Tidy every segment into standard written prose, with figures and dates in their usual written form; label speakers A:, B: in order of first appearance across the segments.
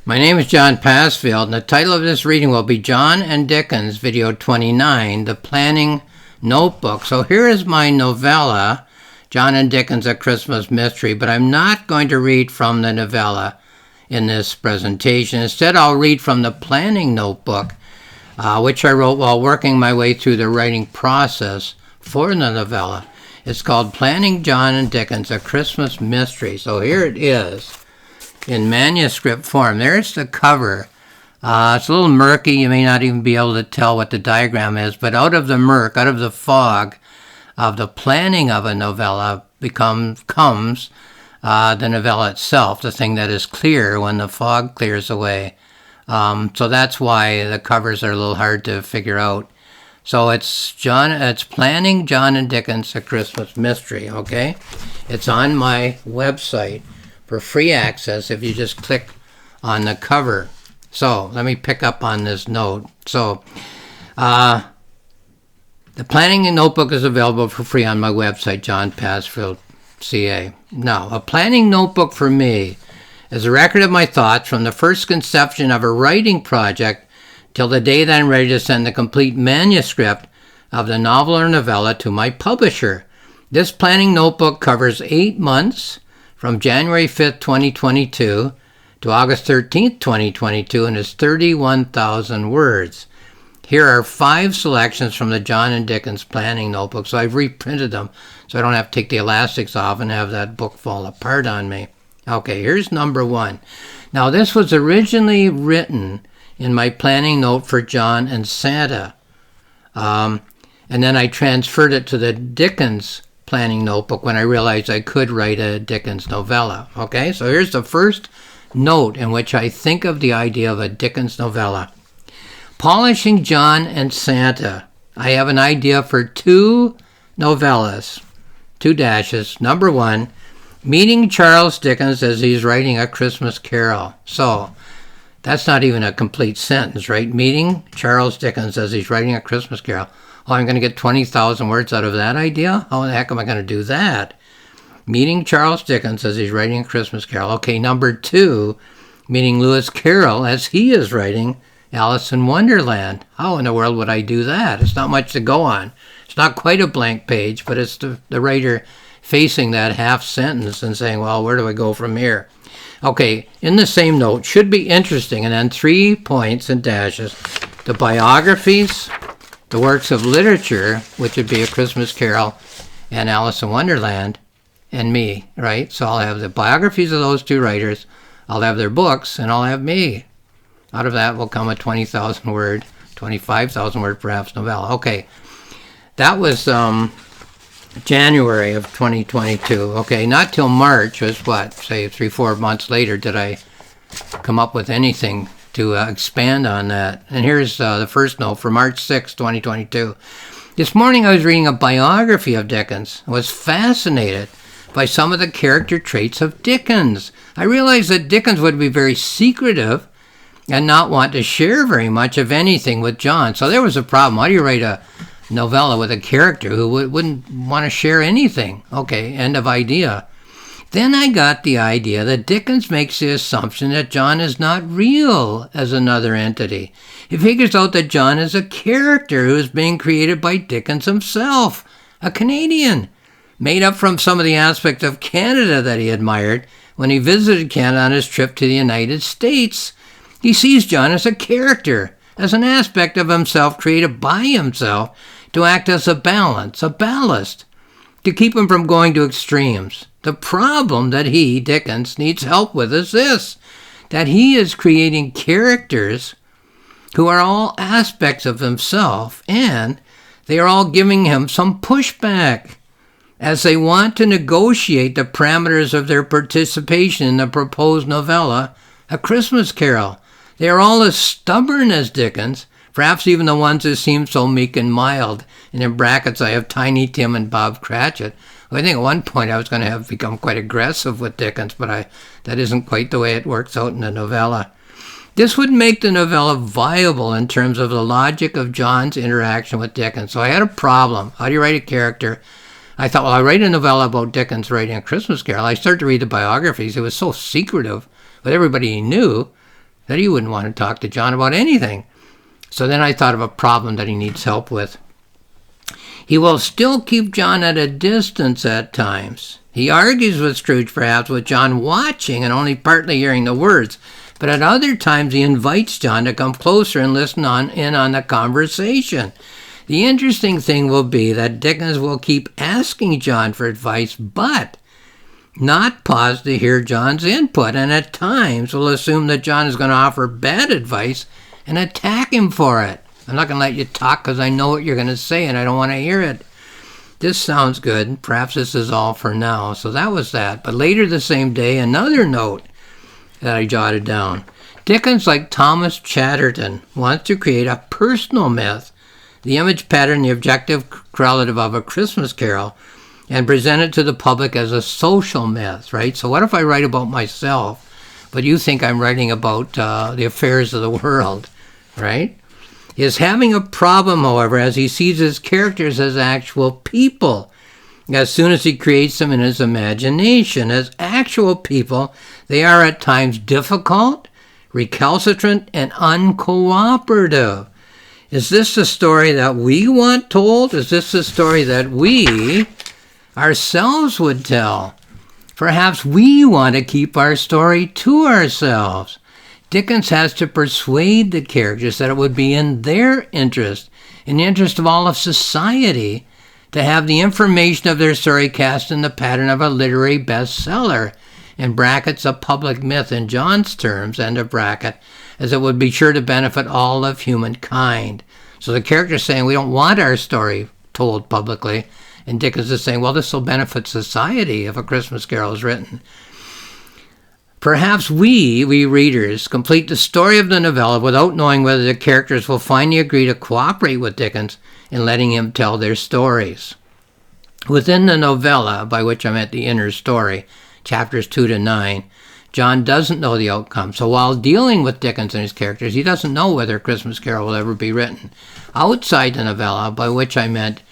A: My name is John Passfield, and the title of this reading will be John and Dickens, Video 29, The Planning Notebook. So here is my novella, John and Dickens, A Christmas Mystery, but I'm not going to read from the novella in this presentation. Instead, I'll read from the Planning Notebook, which I wrote while working my way through the writing process for the novella. It's called Planning John and Dickens, A Christmas Mystery. So here it is in manuscript form. There's the cover. It's a little murky. You may not even be able to tell what the diagram is, but out of the murk, out of the fog of the planning of a novella comes the novella itself, the thing that is clear when the fog clears away. So that's why the covers are a little hard to figure out. So it's Planning John and Dickens, A Christmas Mystery, okay? It's on my website for free access if you just click on the cover. So let me pick up on this note. So the Planning Notebook is available for free on my website, John Passfield, CA. Now, a planning notebook for me is a record of my thoughts from the first conception of a writing project till the day that I'm ready to send the complete manuscript of the novel or novella to my publisher. This planning notebook covers 8 months, from January 5th, 2022 to August 13th, 2022, and is 31,000 words. Here are 5 selections from the John and Dickens Planning Notebook. So I've reprinted them so I don't have to take the elastics off and have that book fall apart on me. Okay, here's number 1. Now, this was originally written in my planning note for John and Santa. And then I transferred it to the Dickens Planning Notebook when I realized I could write a Dickens novella. Okay, so here's the first note in which I think of the idea of a Dickens novella. Polishing John and Santa. I have an idea for 2 novellas, 2 dashes. Number 1, meeting Charles Dickens as he's writing A Christmas Carol. So that's not even a complete sentence, right? Meeting Charles Dickens as he's writing A Christmas Carol. Oh, I'm going to get 20,000 words out of that idea? How the heck am I going to do that? Meeting Charles Dickens as he's writing A Christmas Carol. Okay, number 2, meeting Lewis Carroll as he is writing Alice in Wonderland. How in the world would I do that? It's not much to go on. It's not quite a blank page, but it's the writer facing that half sentence and saying, well, where do I go from here? Okay, in the same note, should be interesting, and then 3 points and dashes. The biographies, the works of literature, which would be A Christmas Carol and Alice in Wonderland, and me, right? So I'll have the biographies of those 2 writers, I'll have their books, and I'll have me. Out of that will come a 20,000 word, 25,000 word perhaps novella. Okay, that was January of 2022. Okay, not till March was what, say 3-4 months later did I come up with anything to expand on that. And here's the first note for March 6, 2022. This morning I was reading a biography of Dickens. I was fascinated by some of the character traits of Dickens. I realized that Dickens would be very secretive and not want to share very much of anything with John. So there was a problem. How do you write a novella with a character who wouldn't want to share anything? Okay, end of idea. Then I got the idea that Dickens makes the assumption that John is not real as another entity. He figures out that John is a character who is being created by Dickens himself, a Canadian, made up from some of the aspects of Canada that he admired when he visited Canada on his trip to the United States. He sees John as a character, as an aspect of himself created by himself to act as a balance, a ballast, to keep him from going to extremes. The problem that he, Dickens, needs help with is this, that he is creating characters who are all aspects of himself, and they are all giving him some pushback as they want to negotiate the parameters of their participation in the proposed novella, A Christmas Carol. They are all as stubborn as Dickens, perhaps even the ones who seem so meek and mild. And in brackets, I have Tiny Tim and Bob Cratchit. I think at one point I was going to have become quite aggressive with Dickens, but that isn't quite the way it works out in the novella. This would make the novella viable in terms of the logic of John's interaction with Dickens. So I had a problem. How do you write a character? I thought, well, I'll write a novella about Dickens writing A Christmas Carol. I started to read the biographies. It was so secretive with everybody he knew. that he wouldn't want to talk to John about anything. So then I thought of a problem that he needs help with. He will still keep John at a distance at times. He argues with Scrooge, perhaps, with John watching and only partly hearing the words. But at other times, he invites John to come closer and listen in on the conversation. The interesting thing will be that Dickens will keep asking John for advice, but not pause to hear John's input, and at times will assume that John is going to offer bad advice and attack him for it. I'm not going to let you talk because I know what you're going to say and I don't want to hear it. This sounds good. Perhaps this is all for now. So that was that. But later the same day, another note that I jotted down. Dickens, like Thomas Chatterton, wants to create a personal myth, the image pattern, the objective correlative of A Christmas Carol, and present it to the public as a social myth, right? So what if I write about myself, but you think I'm writing about the affairs of the world, right? He is having a problem, however, as he sees his characters as actual people. As soon as he creates them in his imagination as actual people, they are at times difficult, recalcitrant, and uncooperative. Is this the story that we want told? Is this the story that we ourselves would tell? Perhaps we want to keep our story to ourselves. Dickens has to persuade the characters that it would be in their interest, in the interest of all of society, to have the information of their story cast in the pattern of a literary bestseller, in brackets a public myth in John's terms, end of bracket, as it would be sure to benefit all of humankind. So the character's saying, we don't want our story told publicly, and Dickens is saying, well, this will benefit society if A Christmas Carol is written. Perhaps we readers, complete the story of the novella without knowing whether the characters will finally agree to cooperate with Dickens in letting him tell their stories. Within the novella, by which I meant the inner story, chapters 2 to 9, John doesn't know the outcome. So while dealing with Dickens and his characters, he doesn't know whether A Christmas Carol will ever be written. Outside the novella, by which I meant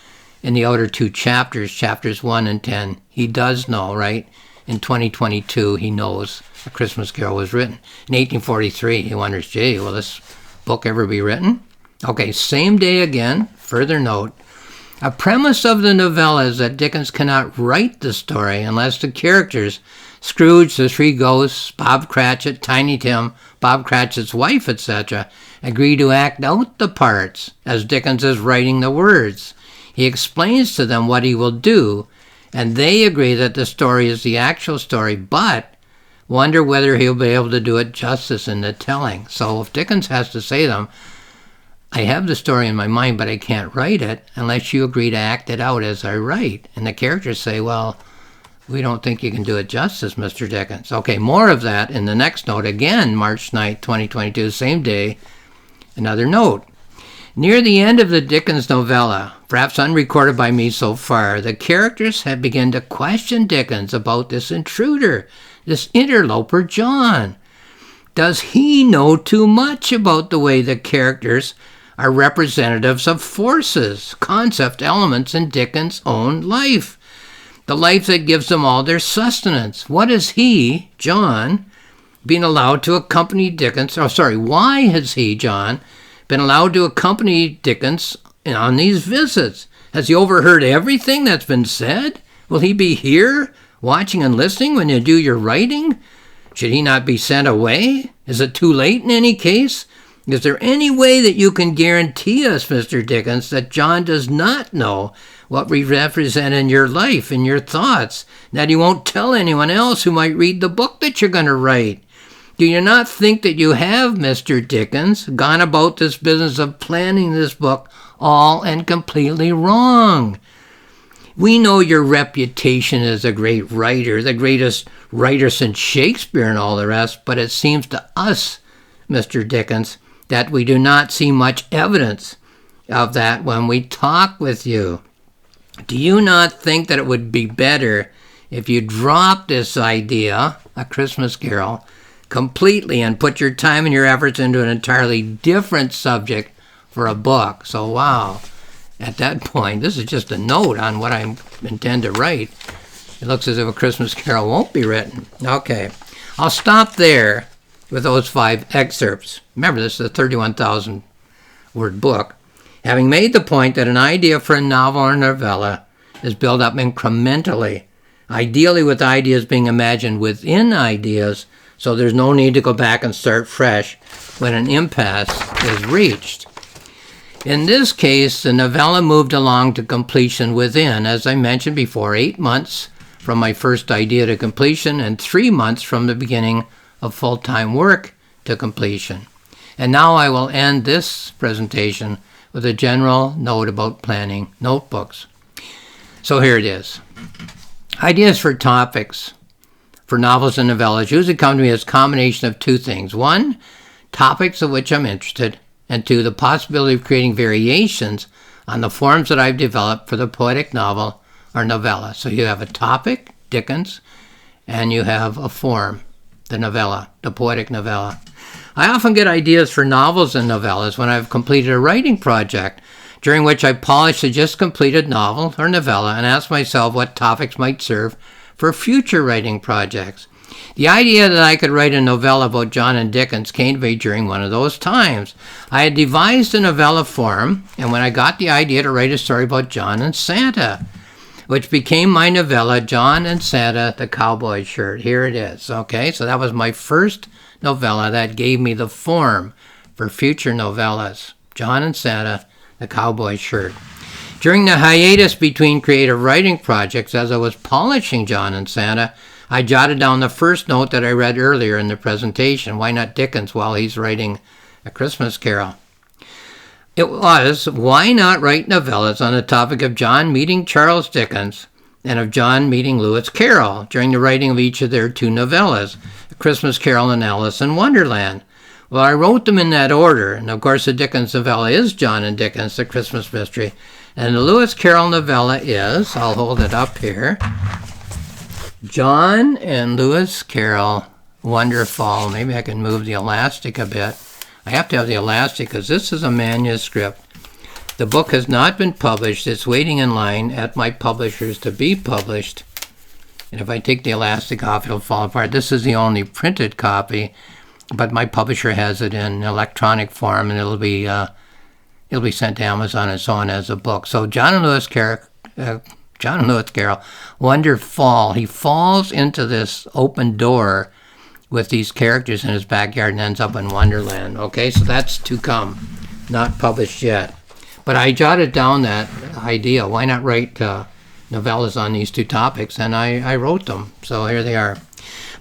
A: in the outer two chapters, chapters 1 and 10, he does know, right? In 2022, he knows A Christmas Carol was written. In 1843, he wonders, gee, will this book ever be written? Okay, same day again, further note. A premise of the novella is that Dickens cannot write the story unless the characters, Scrooge, the three ghosts, Bob Cratchit, Tiny Tim, Bob Cratchit's wife, etc., agree to act out the parts as Dickens is writing the words. He explains to them what he will do, and they agree that the story is the actual story, but wonder whether he'll be able to do it justice in the telling. So if Dickens has to say to them, I have the story in my mind, but I can't write it unless you agree to act it out as I write. And the characters say, well, we don't think you can do it justice, Mr. Dickens. Okay, more of that in the next note. Again, March 9th, 2022, same day, another note. Near the end of the Dickens novella, perhaps unrecorded by me so far, the characters have begun to question Dickens about this intruder, this interloper John. Does he know too much about the way the characters are representatives of forces, concept elements in Dickens' own life? The life that gives them all their sustenance. What is he, John, being allowed to accompany Dickens? Why has he, John, been allowed to accompany Dickens on these visits? Has he overheard everything that's been said? Will he be here, watching and listening when you do your writing? Should he not be sent away? Is it too late in any case? Is there any way that you can guarantee us, Mr. Dickens, that John does not know what we represent in your life, in your thoughts, that he won't tell anyone else who might read the book that you're going to write? Do you not think that you have, Mr. Dickens, gone about this business of planning this book all and completely wrong? We know your reputation as a great writer, the greatest writer since Shakespeare and all the rest, but it seems to us, Mr. Dickens, that we do not see much evidence of that when we talk with you. Do you not think that it would be better if you dropped this idea, A Christmas Carol, completely and put your time and your efforts into an entirely different subject for a book? So, wow. At that point, this is just a note on what I intend to write. It looks as if A Christmas Carol won't be written. Okay, I'll stop there with those 5 excerpts. Remember, this is a 31,000 word book. Having made the point that an idea for a novel or novella is built up incrementally, ideally with ideas being imagined within ideas, so there's no need to go back and start fresh when an impasse is reached. In this case, the novella moved along to completion within, as I mentioned before, 8 months from my first idea to completion and 3 months from the beginning of full-time work to completion. And now I will end this presentation with a general note about planning notebooks. So here it is. Ideas for topics for novels and novellas usually come to me as a combination of 2 things. 1, topics of which I'm interested, and 2, the possibility of creating variations on the forms that I've developed for the poetic novel or novella. So you have a topic, Dickens, and you have a form, the novella, the poetic novella. I often get ideas for novels and novellas when I've completed a writing project, during which I polish a just completed novel or novella and ask myself what topics might serve for future writing projects. The idea that I could write a novella about John and Dickens came to me during one of those times. I had devised a novella form, and when I got the idea to write a story about John and Santa, which became my novella, John and Santa, the Cowboy Shirt. Here it is. Okay, so that was my first novella that gave me the form for future novellas, John and Santa, the Cowboy Shirt. During the hiatus between creative writing projects, as I was polishing John and Santa, I jotted down the first note that I read earlier in the presentation. Why not Dickens while he's writing A Christmas Carol? It was, why not write novellas on the topic of John meeting Charles Dickens and of John meeting Lewis Carroll during the writing of each of their 2 novellas, A Christmas Carol and Alice in Wonderland? Well, I wrote them in that order, and of course the Dickens novella is John and Dickens, The Christmas Mystery, and the Lewis Carroll novella is, I'll hold it up here, John and Lewis Carroll, Wonderfall. Maybe I can move the elastic a bit. I have to have the elastic because this is a manuscript. The book has not been published. It's waiting in line at my publishers to be published. And if I take the elastic off, it'll fall apart. This is the only printed copy, but my publisher has it in electronic form, and it'll be sent to Amazon and so on as a book. So John and Lewis Carroll, Wonderfall. He falls into this open door with these characters in his backyard and ends up in Wonderland. Okay, so that's to come, not published yet. But I jotted down that idea. Why not write novellas on these 2 topics? And I wrote them. So here they are.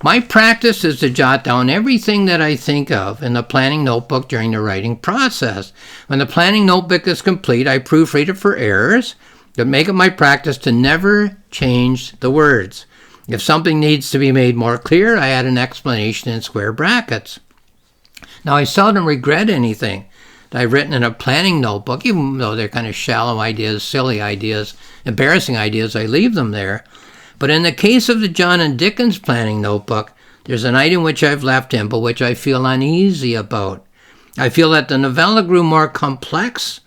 A: My practice is to jot down everything that I think of in the planning notebook during the writing process. When the planning notebook is complete, I proofread it for errors, but make it my practice to never change the words. If something needs to be made more clear, I add an explanation in square brackets. Now, I seldom regret anything that I've written in a planning notebook, even though they're kind of shallow ideas, silly ideas, embarrassing ideas, I leave them there. But in the case of the John and Dickens planning notebook, there's an item which I've left in, but which I feel uneasy about. I feel that the novella grew more complex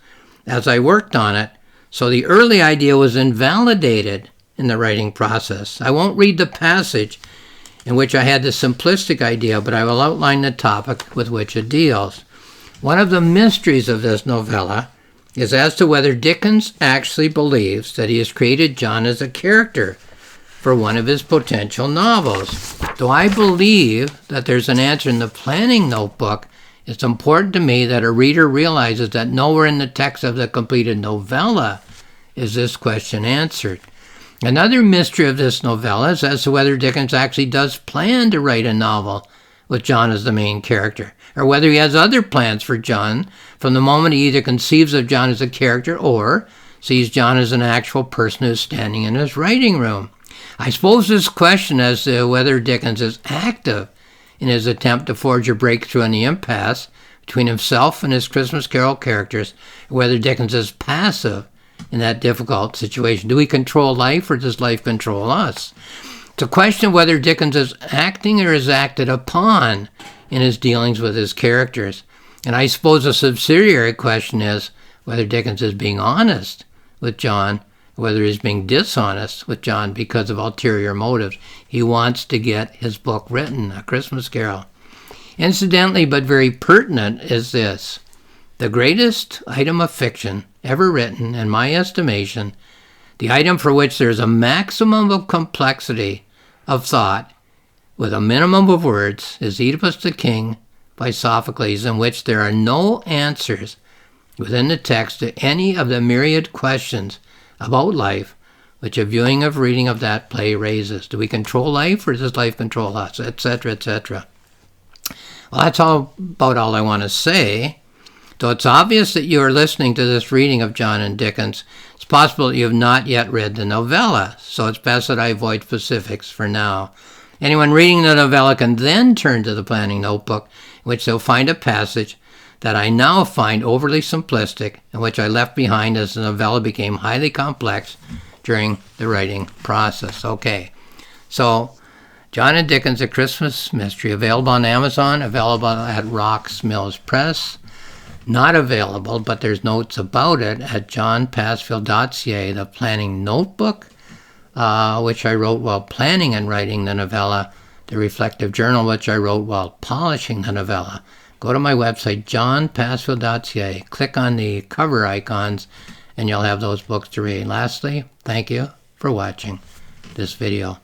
A: as I worked on it, so the early idea was invalidated in the writing process. I won't read the passage in which I had the simplistic idea, but I will outline the topic with which it deals. One of the mysteries of this novella is as to whether Dickens actually believes that he has created John as a character for one of his potential novels. Though I believe that there's an answer in the planning notebook, it's important to me that a reader realizes that nowhere in the text of the completed novella is this question answered. Another mystery of this novella is as to whether Dickens actually does plan to write a novel with John as the main character, or whether he has other plans for John from the moment he either conceives of John as a character or sees John as an actual person who's standing in his writing room. I suppose this question as to whether Dickens is active in his attempt to forge a breakthrough in the impasse between himself and his Christmas Carol characters, or whether Dickens is passive in that difficult situation. Do we control life, or does life control us? It's a question of whether Dickens is acting or is acted upon in his dealings with his characters. And I suppose a subsidiary question is whether Dickens is being honest with John, whether he's being dishonest with John because of ulterior motives. He wants to get his book written, A Christmas Carol. Incidentally, but very pertinent, is this. The greatest item of fiction ever written, in my estimation, the item for which there's a maximum of complexity of thought with a minimum of words, is Oedipus the King by Sophocles, in which there are no answers within the text to any of the myriad questions about life which a viewing of reading of that play raises. Do we control life, or does life control us, etc., etc.? Well, that's about all I want to say. Though it's obvious that you are listening to this reading of John and Dickens, it's possible that you have not yet read the novella, so it's best that I avoid specifics for now. Anyone reading the novella can then turn to the planning notebook, in which they'll find a passage that I now find overly simplistic, and which I left behind as the novella became highly complex during the writing process. Okay, so John and Dickens, A Christmas Mystery, available on Amazon, available at Rocks Mills Press. Not available, but there's notes about it at johnpassfield.ca, the planning notebook, which I wrote while planning and writing the novella, the reflective journal, which I wrote while polishing the novella. Go to my website, johnpassfield.ca, click on the cover icons, and you'll have those books to read. Lastly, thank you for watching this video.